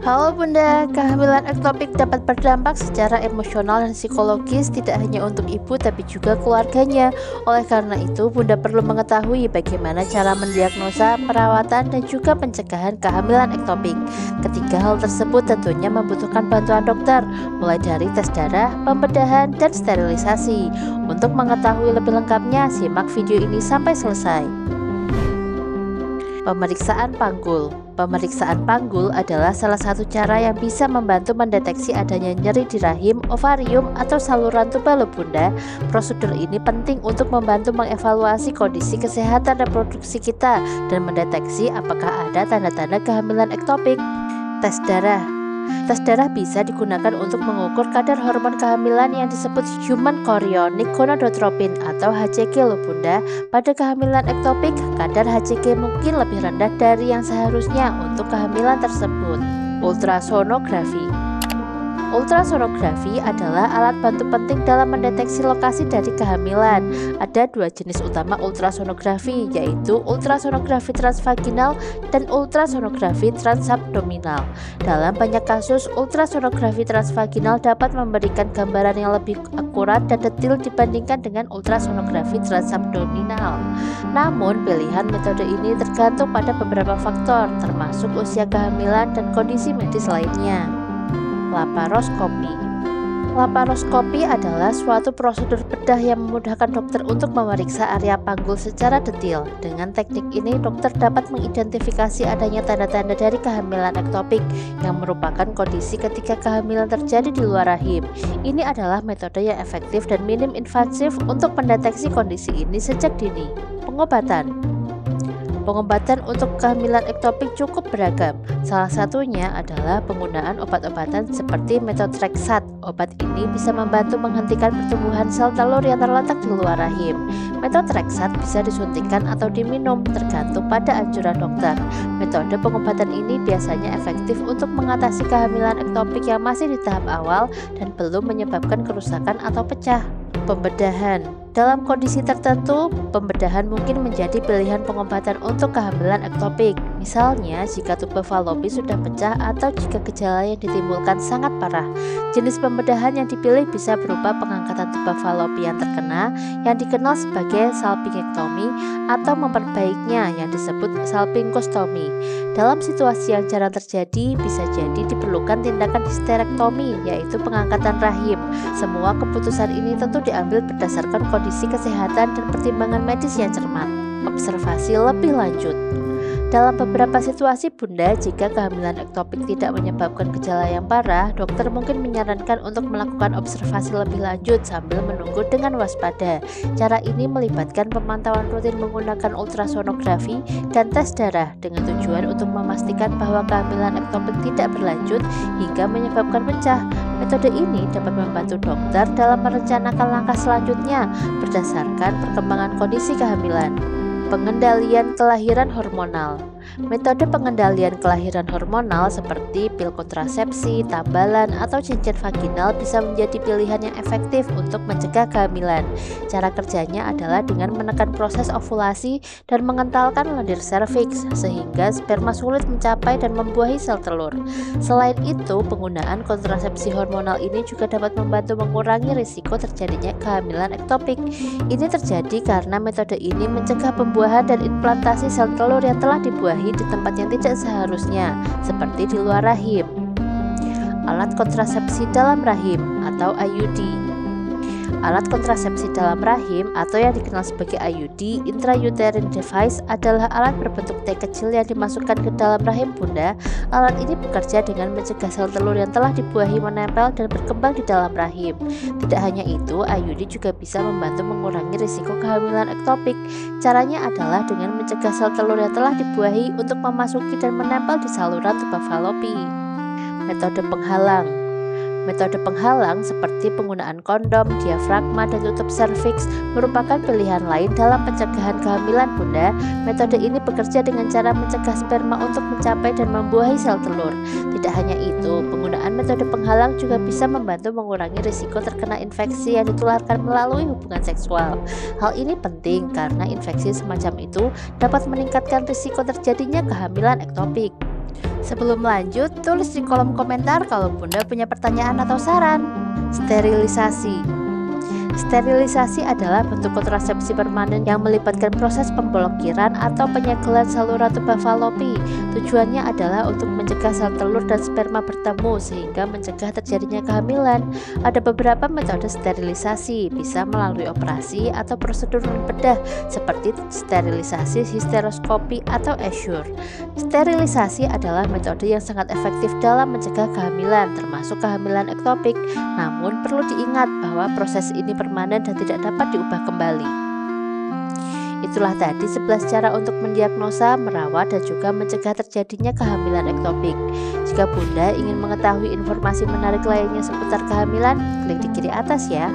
Halo Bunda, kehamilan ektopik dapat berdampak secara emosional dan psikologis tidak hanya untuk ibu tapi juga keluarganya. Oleh karena itu, Bunda perlu mengetahui bagaimana cara mendiagnosa, perawatan, dan juga pencegahan kehamilan ektopik. Ketiga hal tersebut tentunya membutuhkan bantuan dokter, mulai dari tes darah, pembedahan, dan sterilisasi. Untuk mengetahui lebih lengkapnya, simak video ini sampai selesai. Pemeriksaan panggul. Pemeriksaan panggul adalah salah satu cara yang bisa membantu mendeteksi adanya nyeri di rahim, ovarium, atau saluran tuba bunda. Prosedur ini penting untuk membantu mengevaluasi kondisi kesehatan reproduksi kita dan mendeteksi apakah ada tanda-tanda kehamilan ektopik. Tes darah. Tes darah bisa digunakan untuk mengukur kadar hormon kehamilan yang disebut Human Chorionic Gonadotropin atau HCG bunda. Pada kehamilan ektopik, kadar HCG mungkin lebih rendah dari yang seharusnya untuk kehamilan tersebut. Ultrasonografi. Ultrasonografi adalah alat bantu penting dalam mendeteksi lokasi dari kehamilan. Ada dua jenis utama ultrasonografi, yaitu ultrasonografi transvaginal dan ultrasonografi transabdominal. Dalam banyak kasus, ultrasonografi transvaginal dapat memberikan gambaran yang lebih akurat dan detail dibandingkan dengan ultrasonografi transabdominal. Namun, pilihan metode ini tergantung pada beberapa faktor, termasuk usia kehamilan dan kondisi medis lainnya. Laparoskopi. Laparoskopi adalah suatu prosedur bedah yang memudahkan dokter untuk memeriksa area panggul secara detail. Dengan teknik ini, dokter dapat mengidentifikasi adanya tanda-tanda dari kehamilan ektopik yang merupakan kondisi ketika kehamilan terjadi di luar rahim. Ini adalah metode yang efektif dan minim invasif untuk mendeteksi kondisi ini sejak dini. Pengobatan. Pengobatan untuk kehamilan ektopik cukup beragam. Salah satunya adalah penggunaan obat-obatan seperti metotrexat. Obat ini bisa membantu menghentikan pertumbuhan sel telur yang terletak di luar rahim. Metotrexat bisa disuntikkan atau diminum tergantung pada anjuran dokter. Metode pengobatan ini biasanya efektif untuk mengatasi kehamilan ektopik yang masih di tahap awal dan belum menyebabkan kerusakan atau pecah. Pembedahan. Dalam kondisi tertentu, pembedahan mungkin menjadi pilihan pengobatan untuk kehamilan ektopik. Misalnya, jika tuba falopi sudah pecah atau jika gejala yang ditimbulkan sangat parah. Jenis pembedahan yang dipilih bisa berupa pengangkatan tuba falopi yang terkena, yang dikenal sebagai salpingektomi, atau memperbaiknya yang disebut salpingostomi. Dalam situasi yang jarang terjadi, bisa jadi diperlukan tindakan histerektomi, yaitu pengangkatan rahim. Semua keputusan ini tentu diambil berdasarkan kondisi kesehatan dan pertimbangan medis yang cermat. Observasi lebih lanjut. Dalam beberapa situasi bunda, jika kehamilan ektopik tidak menyebabkan gejala yang parah, dokter mungkin menyarankan untuk melakukan observasi lebih lanjut sambil menunggu dengan waspada. Cara ini melibatkan pemantauan rutin menggunakan ultrasonografi dan tes darah dengan tujuan untuk memastikan bahwa kehamilan ektopik tidak berlanjut hingga menyebabkan pecah. Metode ini dapat membantu dokter dalam merencanakan langkah selanjutnya berdasarkan perkembangan kondisi kehamilan. Pengendalian kelahiran hormonal. Metode pengendalian kelahiran hormonal seperti pil kontrasepsi, tambalan, atau cincin vaginal bisa menjadi pilihan yang efektif untuk mencegah kehamilan. Cara kerjanya adalah dengan menekan proses ovulasi dan mengentalkan lendir serviks sehingga sperma sulit mencapai dan membuahi sel telur. Selain itu, penggunaan kontrasepsi hormonal ini juga dapat membantu mengurangi risiko terjadinya kehamilan ektopik. Ini terjadi karena metode ini mencegah pembuahan dan implantasi sel telur yang telah dibuahi di tempat yang tidak seharusnya, seperti di luar rahim. Alat kontrasepsi dalam rahim atau IUD. Alat kontrasepsi dalam rahim atau yang dikenal sebagai IUD, intrauterine device, adalah alat berbentuk T kecil yang dimasukkan ke dalam rahim bunda. Alat ini bekerja dengan mencegah sel telur yang telah dibuahi menempel dan berkembang di dalam rahim. Tidak hanya itu, IUD juga bisa membantu mengurangi risiko kehamilan ektopik. Caranya adalah dengan mencegah sel telur yang telah dibuahi untuk memasuki dan menempel di saluran tuba falopi. Metode penghalang. Metode penghalang seperti penggunaan kondom, diafragma, dan tutup serviks merupakan pilihan lain dalam pencegahan kehamilan bunda. Metode ini bekerja dengan cara mencegah sperma untuk mencapai dan membuahi sel telur. Tidak hanya itu, penggunaan metode penghalang juga bisa membantu mengurangi risiko terkena infeksi yang ditularkan melalui hubungan seksual. Hal ini penting karena infeksi semacam itu dapat meningkatkan risiko terjadinya kehamilan ektopik. Sebelum lanjut, tulis di kolom komentar kalau Bunda punya pertanyaan atau saran. Sterilisasi. Sterilisasi adalah bentuk kontrasepsi permanen yang melibatkan proses pemblokiran atau penyegelan saluran tuba falopi. Tujuannya adalah untuk mencegah sel telur dan sperma bertemu sehingga mencegah terjadinya kehamilan. Ada beberapa metode sterilisasi, bisa melalui operasi atau prosedur bedah seperti sterilisasi histeroskopi atau Essure. Sterilisasi adalah metode yang sangat efektif dalam mencegah kehamilan, termasuk kehamilan ektopik. Namun perlu diingat bahwa proses ini permanen dan tidak dapat diubah kembali. Itulah tadi 11 cara untuk mendiagnosa, merawat, dan juga mencegah terjadinya kehamilan ektopik. Jika Bunda ingin mengetahui informasi menarik lainnya seputar kehamilan, klik di kiri atas ya.